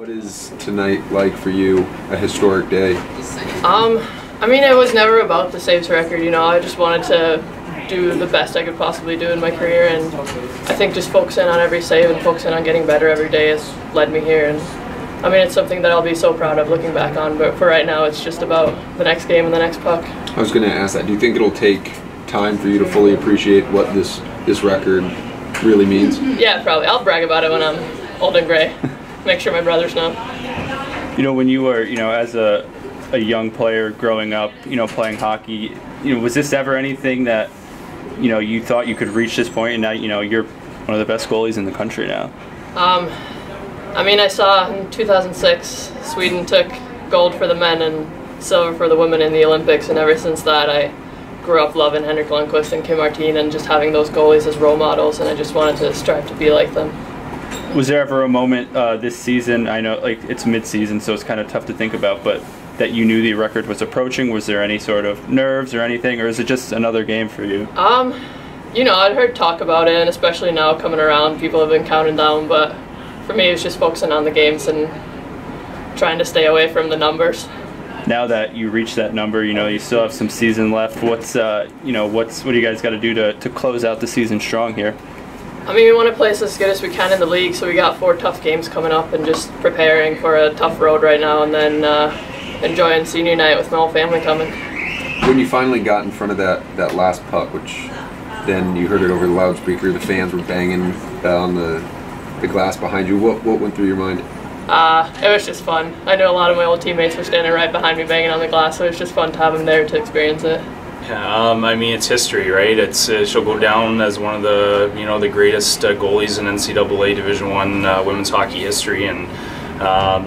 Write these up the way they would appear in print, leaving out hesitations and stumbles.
What is tonight like for you, a historic day? I mean, it was never about the saves record, you know. I just wanted to do the best I could possibly do in my career, and I think just focusing on every save and focusing on getting better every day has led me here. And I mean, it's something that I'll be so proud of looking back on, but for right now, it's just about the next game and the next puck. I was going to ask that. Do you think it'll take time for you to fully appreciate what this record really means? Yeah, probably. I'll brag about it when I'm old and gray. Make sure my brothers know. You know, when you were, as a young player growing up, playing hockey, was this ever anything that, you thought you could reach this point, and now, you're one of the best goalies in the country now? I mean, I saw in 2006, Sweden took gold for the men and silver for the women in the Olympics, and ever since that, I grew up loving Henrik Lundqvist and Kim Martin and just having those goalies as role models, and I just wanted to strive to be like them. Was there ever a moment this season, I know it's mid-season, so it's kind of tough to think about, but that you knew the record was approaching? Was there any sort of nerves or anything, or is it just another game for you? I'd heard talk about it, and especially now coming around, people have been counting down, but for me it was just focusing on the games and trying to stay away from the numbers. Now that you reached that number, you still have some season left. What do you guys got to do to close out the season strong here? I mean, we want to play as good as we can in the league, so we got 4 tough games coming up and just preparing for a tough road right now, and then enjoying senior night with my whole family coming. When you finally got in front of that last puck, which then you heard it over the loudspeaker, the fans were banging on the glass behind you, what went through your mind? It was just fun. I know a lot of my old teammates were standing right behind me banging on the glass, so it was just fun to have them there to experience it. Yeah, I mean, it's history, right? She'll go down as one of the the greatest goalies in NCAA Division I women's hockey history, and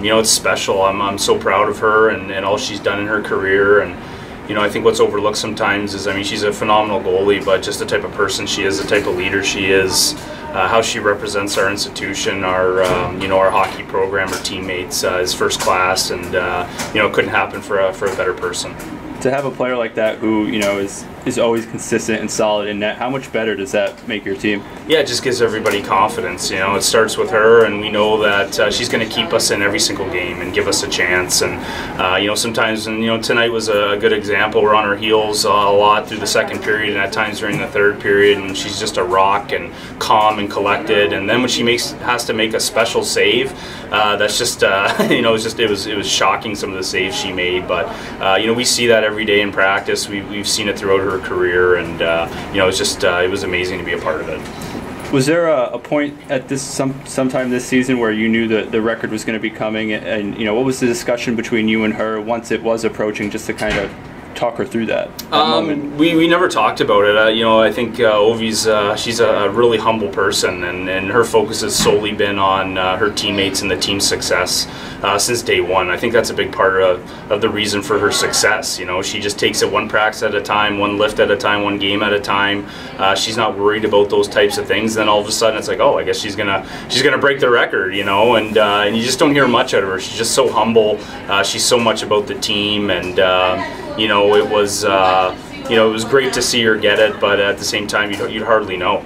it's special. I'm so proud of her and all she's done in her career, and I think what's overlooked sometimes is, I mean, she's a phenomenal goalie, but just the type of person she is, the type of leader she is, how she represents our institution, our our hockey program, her teammates is first class, and it couldn't happen for a better person. To have a player like that who is always consistent and solid in net, how much better does that make your team? Yeah, it just gives everybody confidence. It starts with her, and we know that she's going to keep us in every single game and give us a chance. And sometimes, and tonight was a good example. We're on our heels a lot through the second period, and at times during the third period, and she's just a rock and calm and collected. And then when she has to make a special save, that's just it was shocking, some of the saves she made. But we see that every day in practice. We've seen it throughout her career, and it was amazing to be a part of it. Was there a point at sometime this season where you knew that the record was going to be coming, and what was the discussion between you and her once it was approaching, just to kind of talk her through that moment? We never talked about it. I think Ovi's she's a really humble person, and her focus has solely been on her teammates and the team's success since day one. I think that's a big part of the reason for her success. She just takes it one practice at a time, one lift at a time, one game at a time. She's not worried about those types of things. Then all of a sudden it's like, oh, I guess she's gonna break the record, and you just don't hear much out of her. She's just so humble. She's so much about the team, and it was great to see her get it, but at the same time, you'd hardly know.